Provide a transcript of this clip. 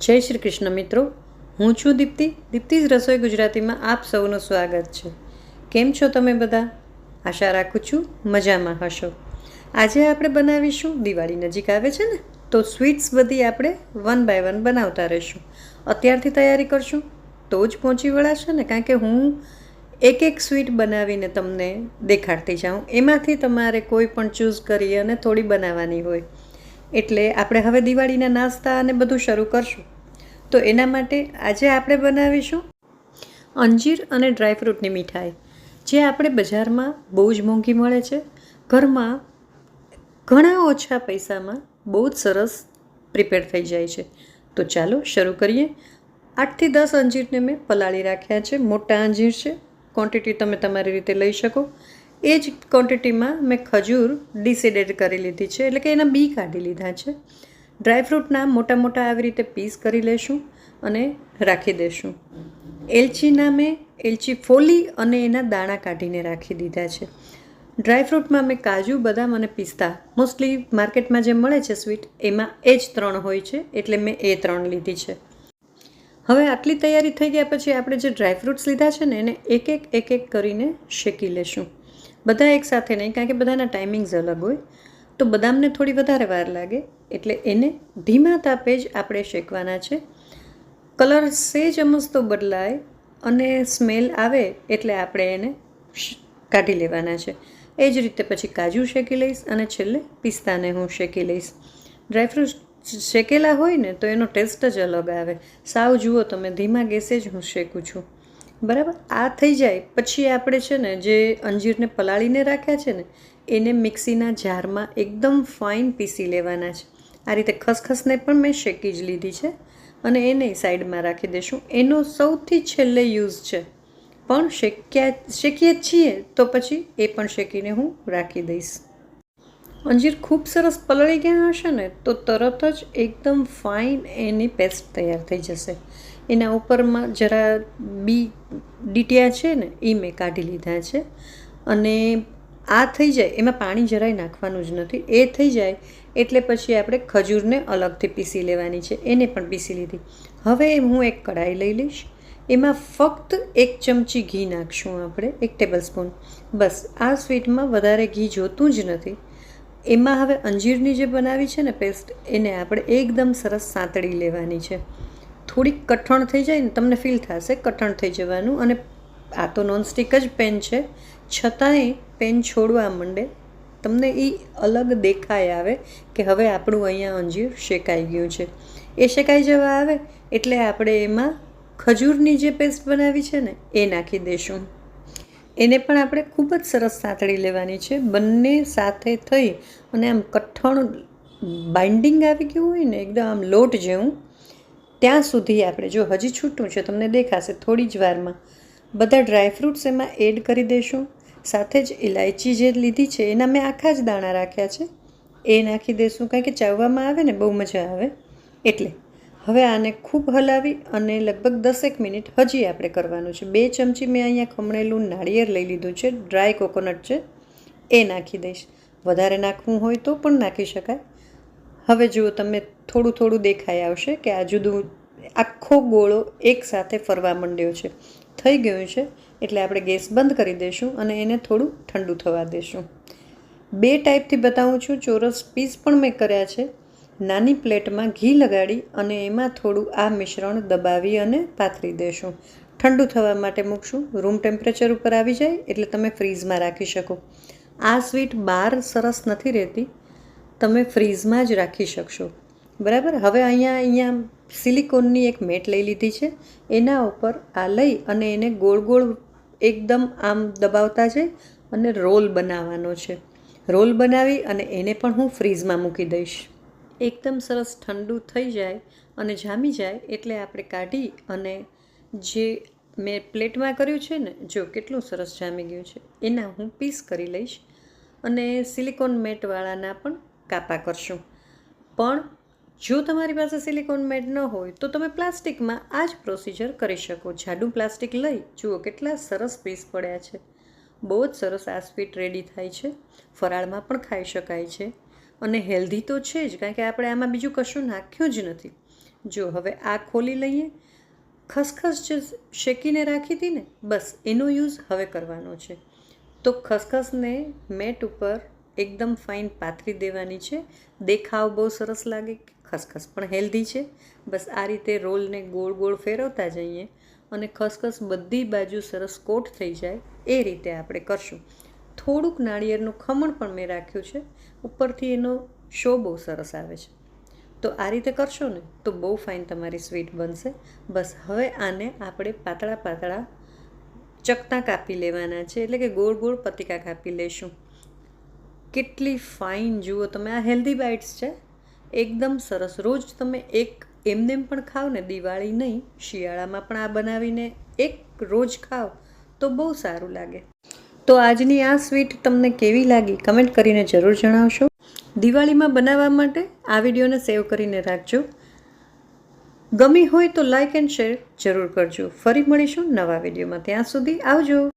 જય શ્રી કૃષ્ણ મિત્રો, હું છું દીપ્તિ's રસોઈ ગુજરાતીમાં આપ સૌનું સ્વાગત છે. કેમ છો તમે બધા? આશા રાખું છું મજામાં હશો. આજે આપણે બનાવીશું, દિવાળી નજીક આવે છે ને, તો સ્વીટ્સ બધી આપણે 1 by 1 બનાવતા રહીશું. અત્યારથી તૈયારી કરશું તો જ પહોંચી વળાશે ને, કારણ કે હું એક સ્વીટ બનાવીને તમને દેખાડતી જાઉં. એમાંથી તમારે કોઈ પણ ચૂઝ કરી અને થોડી બનાવવાની હોય. એટલે આપણે હવે દિવાળીના નાસ્તા અને બધું શરૂ કરશું. તો એના માટે આજે આપણે બનાવીશું અંજીર અને ડ્રાયફ્રૂટની મીઠાઈ, જે આપણે બજારમાં બહુ જ મોંઘી મળે છે. ઘરમાં ઘણા ઓછા પૈસામાં બહુ જ સરસ પ્રિપેર થઈ જાય છે. તો ચાલો શરૂ કરીએ. 8 થી 10 અંજીરને મેં પલાળી રાખ્યા છે. મોટા અંજીર છે, ક્વોન્ટિટી તમે તમારી રીતે લઈ શકો. એ જ ક્વોન્ટિટીમાં મેં ખજૂર ડિસીડેડ કરી લીધી છે, એટલે કે એના બી કાઢી લીધા છે. ડ્રાયફ્રૂટના મોટા મોટા આવી રીતે પીસ કરી લેશું અને રાખી દેશું. એલચીના મેં એલચી ફોલી અને એના દાણા કાઢીને રાખી દીધા છે. ડ્રાયફ્રૂટમાં મેં કાજુ, બદામ અને પિસ્તા, મોસ્ટલી માર્કેટમાં જે મળે છે સ્વીટ, એમાં એ જ 3 હોય છે, એટલે મેં એ 3 લીધી છે. હવે આટલી તૈયારી થઈ ગયા પછી આપણે જે ડ્રાયફ્રૂટ્સ લીધા છે ને, એને એક એક કરીને શેકી લેશું. બધા એકસાથે નહીં, કારણ કે બધાના ટાઈમિંગ્સ અલગ હોય. તો બદામને થોડી વધારે વાર લાગે, એટલે એને ધીમા તાપે જ આપણે શેકવાના છે. કલર સેજ અમસ્તો બદલાય અને સ્મેલ આવે એટલે આપણે એને કાઢી લેવાના છે. એ જ રીતે પછી કાજુ શેકી લઈશ અને છેલ્લે પિસ્તાને હું શેકી લઈશ. ડ્રાયફ્રૂટ શેકેલા હોય ને તો એનો ટેસ્ટ જ અલગ આવે. સાવ જુઓ તમે, ધીમા ગેસે જ હું શેકું છું. બરાબર, આ થઈ જાય પછી આપણે છે ને જે અંજીરને પલાળીને રાખ્યા છે ને, એને મિક્સીના જારમાં એકદમ ફાઇન પીસી લેવાના છે. આ રીતે ખસખસને પણ મેં શેકી જ લીધી છે અને એને સાઈડમાં રાખી દઈશું. એનો સૌથી છેલ્લે યુઝ છે, પણ શેકીએ છીએ તો પછી એ પણ શેકીને હું રાખી દઈશ. અંજીર ખૂબ સરસ પલળી ગયા હશે ને તો તરત જ એકદમ ફાઇન એની પેસ્ટ તૈયાર થઈ જશે. એના ઉપરમાં જરા બી ડીટિયા છે ને, એ મેં કાઢી લીધા છે. અને આ થઈ જાય, એમાં પાણી જરાય નાખવાનું જ નથી. એ થઈ જાય એટલે પછી આપણે ખજૂરને અલગથી પીસી લેવાની છે, એને પણ પીસી લીધી. હવે હું એક કઢાઈ લઈ લઈશ. એમાં ફક્ત 1 ચમચી ઘી નાખશું આપણે, 1 ટેબલ સ્પૂન. બસ, આ સ્વીટમાં વધારે ઘી જોતું જ નથી. એમાં હવે અંજીરની જે બનાવી છે ને પેસ્ટ, એને આપણે એકદમ સરસ સાંતળી લેવાની છે. થોડીક કઠણ થઈ જાય ને, તમને ફીલ થશે કઠણ થઈ જવાનું. અને આ તો નોનસ્ટિક જ પેન છે, છતાંય પેન છોડવા માંડે, તમને એ અલગ દેખાય આવે કે હવે આપણું અહીંયા અંજીર શેકાઈ ગયું છે. એ શેકાઈ જવા આવે એટલે આપણે એમાં ખજૂરની જે પેસ્ટ બનાવી છે ને, એ નાખી દઈશું. એને પણ આપણે ખૂબ જ સરસ સાંતળી લેવાની છે. બંને સાથે થઈ અને આમ કઠણ બાઇન્ડિંગ આવી ગયું હોય ને, એકદમ આમ લોટ જેવું, ત્યાં સુધી આપણે, જો હજી છૂટું છે તમને દેખાશે થોડી જ વારમાં, બધા ડ્રાયફ્રૂટ્સ એમાં એડ કરી દઈશું. સાથે જ ઇલાયચી જે લીધી છે એના મેં આખા જ દાણા રાખ્યા છે, એ નાખી દઈશું, કારણ કે ચાવવામાં આવે ને બહુ મજા આવે એટલે. હવે આને ખૂબ હલાવી અને લગભગ 10 મિનિટ હજી આપણે કરવાનું છે. 2 ચમચી મેં અહીંયા ખમણેલું નાળિયેર લઈ લીધું છે, ડ્રાય કોકોનટ છે, એ નાખી દઈશ. વધારે નાખવું હોય તો પણ નાખી શકાય. હવે જુઓ, તમે થોડું થોડું દેખાઈ આવશે કે આ જુદું આખો ગોળો એકસાથે ફરવા માંડ્યો છે. થઈ ગયું છે એટલે આપણે ગેસ બંધ કરી દઈશું અને એને થોડું ઠંડુ થવા દઈશું. 2 ટાઈપથી બતાવું છું. ચોરસ પીસ પણ મેં કર્યા છે. નાની પ્લેટમાં ઘી લગાડી અને એમાં થોડું આ મિશ્રણ દબાવી અને પાથરી દઈશું. ઠંડુ થવા માટે મૂકશું. રૂમ ટેમ્પરેચર ઉપર આવી જાય એટલે તમે ફ્રીઝમાં રાખી શકો. આ સ્વીટ બહાર સરસ નથી રહેતી, તમે ફ્રીઝમાં જ રાખી શકશો. બરાબર. હવે અહીંયા સિલિકોનની એક મેટ લઈ લીધી છે. એના ઉપર આ લઈ અને એને ગોળ ગોળ એકદમ આમ દબાવતા જઈ અને રોલ બનાવવાનો છે. રોલ બનાવી અને એને પણ હું ફ્રીઝમાં મૂકી દઈશ. એકદમ સરસ ઠંડુ થઈ જાય અને જામી જાય એટલે આપણે કાઢી અને જે મેં પ્લેટમાં કર્યું છે ને, જો કેટલું સરસ જામી ગયું છે, એના હું પીસ કરી લઈશ. અને સિલિકોન મેટવાળાના પણ કાપા કરશું. પણ જો તમારી પાસે સિલિકોન મેટ ન હોય તો તમે પ્લાસ્ટિકમાં આ જ પ્રોસિજર કરી શકો. જાડું પ્લાસ્ટિક લઈ જુઓ કેટલા સરસ પીસ પડ્યા છે. બહુ જ સરસ આ સ્વીટ રેડી થાય છે. ફરાળમાં પણ ખાઈ શકાય છે અને હેલ્ધી તો છે જ, કારણ કે આપણે આમાં બીજું કશું નાખ્યું જ નથી. જો હવે આ ખોલી લઈએ. ખસખસ જે શેકીને રાખી હતી ને, બસ એનો યુઝ હવે કરવાનો છે. તો ખસખસને મેટ ઉપર એકદમ ફાઇન પાથરી દેવાની છે. દેખાવ બહુ સરસ લાગે, ખસખસ પણ હેલ્ધી છે. બસ આ રીતે રોલને ગોળ ગોળ ફેરવતા જઈએ અને ખસખસ બધી બાજુ સરસ કોટ થઈ જાય એ રીતે આપણે કરશું. થોડુંક નાળિયેરનું ખમણ પણ મેં રાખ્યું છે, ઉપરથી એનો શો બહુ સરસ આવે છે. તો આ રીતે કરશો ને તો બહુ ફાઇન તમારી સ્વીટ બનશે. બસ હવે આને આપણે પાતળા પાતળા ચકતા કાપી લેવાના છે, એટલે કે ગોળ ગોળ પતિકા કાપી લઈશું. કેટલી ફાઇન જુઓ તમે, આ હેલ્ધી બાઇટ્સ છે, એકદમ સરસ. રોજ તમે એક એમનેમ પણ ખાઓ ને, દિવાળી નહીં શિયાળામાં પણ આ બનાવીને એક રોજ ખાઓ તો બહુ સારું લાગે. તો આજની આ સ્વીટ તમને કેવી લાગી કમેન્ટ કરીને જરૂર જણાવશો. દિવાળીમાં બનાવવા માટે આ વિડીયોને સેવ કરીને રાખજો. ગમી હોય તો લાઇક એન્ડ શેર જરૂર કરજો. ફરી મળીશું નવા વિડીયોમાં. ત્યાં સુધી આવજો.